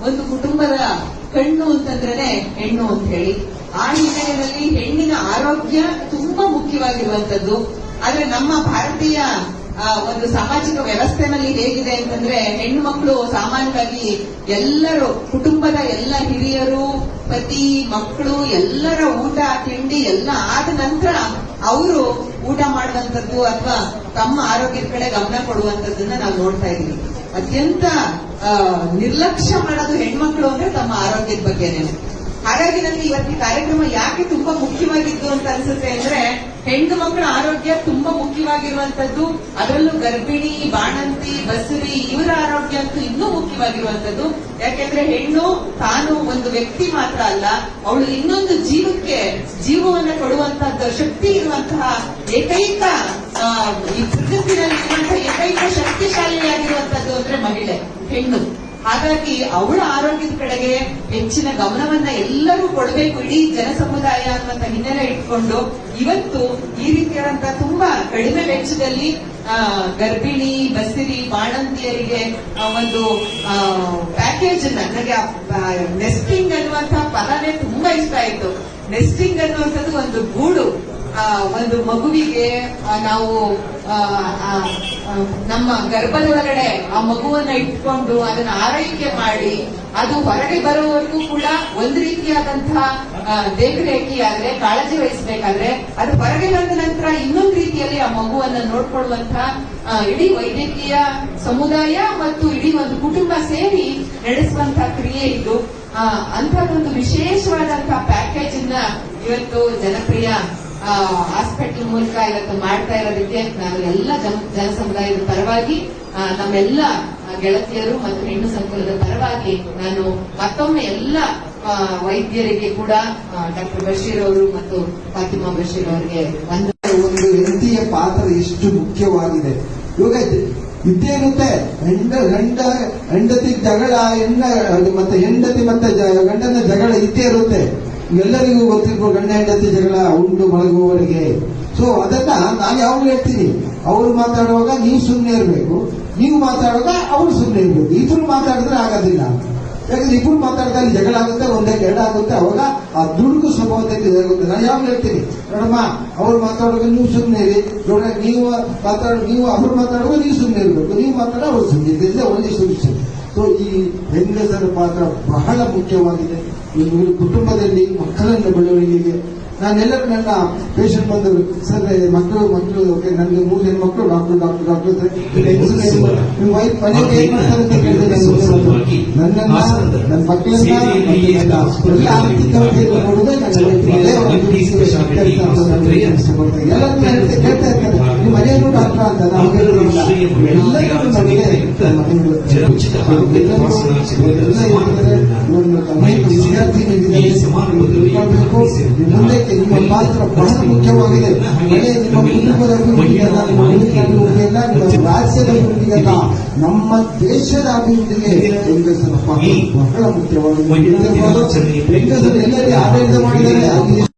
ಒಂದು ಕುಟುಂಬದ ಕಣ್ಣು ಅಂತಂದ್ರೆ ಹೆಣ್ಣು ಅಂತ ಹೇಳಿ, ಆ ಹಿನ್ನೆಲೆಯಲ್ಲಿ ಹೆಣ್ಣಿನ ಆರೋಗ್ಯ ತುಂಬಾ ಮುಖ್ಯವಾಗಿರುವಂತದ್ದು. ಆದ್ರೆ ನಮ್ಮ ಭಾರತೀಯ ಒಂದು ಸಾಮಾಜಿಕ ವ್ಯವಸ್ಥೆನಲ್ಲಿ ಹೇಗಿದೆ ಅಂತಂದ್ರೆ, ಹೆಣ್ಣು ಮಕ್ಕಳು ಸಾಮಾನ್ಯವಾಗಿ ಎಲ್ಲರೂ ಕುಟುಂಬದ ಎಲ್ಲ ಹಿರಿಯರು, ಪತಿ, ಮಕ್ಕಳು ಎಲ್ಲರ ಊಟ ತಿಂಡಿ ಎಲ್ಲ ಆದ ನಂತರ ಅವರು ಊಟ ಮಾಡುವಂತದ್ದು ಅಥವಾ ತಮ್ಮ ಆರೋಗ್ಯದ ಕಡೆ ಗಮನ ಕೊಡುವಂತದ್ದನ್ನ ನಾವು ನೋಡ್ತಾ ಇದೀವಿ. ಅತ್ಯಂತ ನಿರ್ಲಕ್ಷ್ಯ ಮಾಡೋದು ಹೆಣ್ಮಕ್ಳು ಅಂದ್ರೆ ತಮ್ಮ ಆರೋಗ್ಯದ ಬಗ್ಗೆನೇ. ಹಾಗಾಗಿ ನನಗೆ ಇವತ್ತಿನ ಕಾರ್ಯಕ್ರಮ ಯಾಕೆ ತುಂಬಾ ಮುಖ್ಯವಾಗಿದ್ದು ಅಂತ ಅನ್ಸುತ್ತೆ ಅಂದ್ರೆ, ಹೆಣ್ಣು ಮಕ್ಕಳ ಆರೋಗ್ಯ ತುಂಬಾ ಮುಖ್ಯವಾಗಿರುವಂತದ್ದು. ಅದರಲ್ಲೂ ಗರ್ಭಿಣಿ, ಬಾಣಂತಿ, ಬಸುರಿ ಇವರ ಆರೋಗ್ಯ ಅಂತೂ ಇನ್ನೂ ಮುಖ್ಯವಾಗಿರುವಂತದ್ದು. ಯಾಕೆಂದ್ರೆ ಹೆಣ್ಣು ತಾನು ಒಂದು ವ್ಯಕ್ತಿ ಮಾತ್ರ ಅಲ್ಲ, ಅವಳು ಇನ್ನೊಂದು ಜೀವಕ್ಕೆ ಜೀವವನ್ನು ಕೊಡುವಂತಹದ್ದು ಶಕ್ತಿ ಇರುವಂತಹ ಏಕೈಕ ಈ ಜಗತ್ತಿನಲ್ಲಿರುವಂತಹ ಏಕೈಕ ಶಕ್ತಿಶಾಲಿಯಾಗಿರುವಂತದ್ದು ಅಂದ್ರೆ ಮಹಿಳೆ, ಹೆಣ್ಣು. ಹಾಗಾಗಿ ಅವಳ ಆರೋಗ್ಯದ ಕಡೆಗೆ ಹೆಚ್ಚಿನ ಗಮನವನ್ನ ಎಲ್ಲರೂ ಕೊಡಬೇಕು, ಇಡೀ ಜನಸಮುದಾಯ ಅನ್ನುವಂತ ಹಿನ್ನೆಲೆ ಇಟ್ಕೊಂಡು ಇವತ್ತು ಈ ರೀತಿಯಾದಂತಹ ತುಂಬಾ ಕಡಿಮೆ ವೆಚ್ಚದಲ್ಲಿ ಗರ್ಭಿಣಿ, ಬಸಿರಿ, ಬಾಣಂತಿಯರಿಗೆ ಒಂದು ಪ್ಯಾಕೇಜ್ ಅನ್ನ, ನನಗೆ ನೆಸ್ಟಿಂಗ್ ಅನ್ನುವಂತಹ ಪದನೇ ತುಂಬಾ ಇಷ್ಟ ಆಯ್ತು. ನೆಸ್ಟಿಂಗ್ ಅನ್ನುವಂಥದ್ದು ಒಂದು ಗೂಡು, ಒಂದು ಮಗುವಿಗೆ ನಾವು ನಮ್ಮ ಗರ್ಭದೊಳಗಡೆ ಆ ಮಗುವನ್ನ ಇಟ್ಕೊಂಡು ಅದನ್ನ ಆರೈಕೆ ಮಾಡಿ ಅದು ಹೊರಗೆ ಬರುವವರೆಗೂ ಕೂಡ ಒಂದು ರೀತಿಯಾದಂತಹ ದೇಖರೇಖಿ ಆದ್ರೆ, ಕಾಳಜಿ ವಹಿಸಬೇಕಾದ್ರೆ, ಅದು ಹೊರಗೆ ಬಂದ ನಂತರ ಇನ್ನೊಂದು ರೀತಿಯಲ್ಲಿ ಆ ಮಗುವನ್ನ ನೋಡ್ಕೊಳ್ಳುವಂತಹ ಇಡೀ ವೈದ್ಯಕೀಯ ಸಮುದಾಯ ಮತ್ತು ಇಡೀ ಒಂದು ಕುಟುಂಬ ಸೇರಿ ನಡೆಸುವಂತಹ ಕ್ರಿಯೆ ಇದು. ಅಂತಹದೊಂದು ವಿಶೇಷವಾದಂತಹ ಪ್ಯಾಕೇಜ್ ಅನ್ನ ಇವತ್ತು ಜನಪ್ರಿಯ ಹಾಸ್ಪಿಟಲ್ ಮೂಲಕ ಇವತ್ತು ಮಾಡ್ತಾ ಇರೋದಕ್ಕೆ ನಾನು ಎಲ್ಲ ಜನಸಮುದಾಯದ ಪರವಾಗಿ, ನಮ್ಮೆಲ್ಲ ಗೆಳತಿಯರು ಮತ್ತು ಹೆಣ್ಣು ಸಂಕುಲದ ಪರವಾಗಿ ನಾನು ಮತ್ತೊಮ್ಮೆ ಎಲ್ಲ ವೈದ್ಯರಿಗೆ ಕೂಡ, ಡಾಕ್ಟರ್ ಬಶೀರ್ ಅವರು ಮತ್ತು ಫಾತಿಮಾ ಬಶೀರ್ ಅವರಿಗೆ ಒಂದು ಹೆಂಡತಿಯ ಪಾತ್ರ ಎಷ್ಟು ಮುಖ್ಯವಾಗಿದೆ. ಇವಾಗ ಇದ್ದೇ ಇರುತ್ತೆ, ಹೆಂಡತಿ ಜಗಳ, ಮತ್ತೆ ಹೆಂಡತಿ ಮತ್ತೆ ಗಂಡನ ಜಗಳ ಇದ್ದೇ ಇರುತ್ತೆ. ಎಲ್ಲರಿಗೂ ಗೊತ್ತಿರ್ಬೋದು, ಗಂಡ ಹೆಂಡತಿ ಜಗಳ ಉಂಟು ಮಲಗುವವರೆಗೆ. ಸೊ ಅದನ್ನ ನಾನು ಯಾವಾಗಲೂ ಹೇಳ್ತೀನಿ, ಅವರು ಮಾತಾಡುವಾಗ ನೀವು ಸುಮ್ಮನೆ ಇರಬೇಕು, ನೀವು ಮಾತಾಡುವಾಗ ಅವರು ಸುಮ್ಮನೆ ಇರಬೇಕು. ಇಬ್ರು ಮಾತಾಡಿದ್ರೆ ಆಗೋದಿಲ್ಲ. ಯಾಕಂದ್ರೆ ಇಬ್ರು ಮಾತಾಡಿದಾಗ ಜಗಳ ಆಗುತ್ತೆ, ಒಂದೇ ಎರಡ ಆಗುತ್ತೆ. ಅವಾಗ ಆ ದುಡುಕು ಸ್ವಭಾವದಲ್ಲಿ ಇದಾಗುತ್ತೆ. ನಾನು ಯಾವಾಗಲೂ ಹೇಳ್ತೀನಿ, ನೋಡಮ್ಮ ಅವ್ರು ಮಾತಾಡುವಾಗ ನೀವು ಸುಮ್ಮನೆ ಇರಿ, ನೋಡ ನೀವು ಅವ್ರು ಮಾತಾಡುವಾಗ ನೀವು ಸುಮ್ಮನೆ ಇರಬೇಕು, ನೀವು ಮಾತಾಡೋ ಅವ್ರು ಸುಮ್ಮನೆ ಇದ್ರೆ ಒಳ್ಳೆ ಸೊಲ್ಯೂಷನ್. ಸೊ ಈ ಹೆಂಗಸರ ಪಾತ್ರ ಬಹಳ ಮುಖ್ಯವಾಗಿದೆ ಕುಟುಂಬದಲ್ಲಿ, ಮಕ್ಕಳನ್ನ ಬೆಳವಣಿಗೆಗೆ. ನಾನೆಲ್ಲರೂ ನನ್ನ ಪೇಷಂಟ್ ಬಂದರು, ಸರ್ ಮಕ್ಕಳು ನನಗೆ 3 ಹೆಣ್ಮಕ್ಳು, ಡಾಕ್ಟರ್ ನಿಮ್ಮ ವೈಫ್ ಮನೆಗೆ ಏನ್ ಮಾಡ್ತಾರೆ ಅಂತ ಕೇಳಿದ್ರೆ, ನನ್ನ ಮಕ್ಕಳನ್ನ ಎಲ್ಲ ಆರ್ಥಿಕವಾಗಿ ನೋಡಿದ್ರೆ ಎಲ್ಲರೂ ಕೇಳ್ತಾ ಇರ್ತಾರೆ, ನಿಮ್ಮ ಮನೆಯಲ್ಲೂ ಡಾಕ್ಟರ್ ಅಂತ. ನಾವು ಮುಂದಕ್ಕೆ ನಿಮ್ಮ ಪಾತ್ರ ಬಹಳ ಮುಖ್ಯವಾಗಿದೆ. ನಿಮ್ಮ ಕುಟುಂಬದ ಅಭಿವೃದ್ಧಿಗೆಲ್ಲ, ನಿಮ್ಮ ರಾಜ್ಯದ ಅಭಿವೃದ್ಧಿಗೆಲ್ಲ, ನಮ್ಮ ದೇಶದ ಅಭಿವೃದ್ಧಿಗೆ ಹೆಂಗಸರ ಪಾತ್ರ ಬಹಳ ಮುಖ್ಯವಾಗಿದೆ. ಹೆಂಗಸರು ಎಲ್ಲರೂ ಆಡಳಿತ ಮಾಡಿದರೆ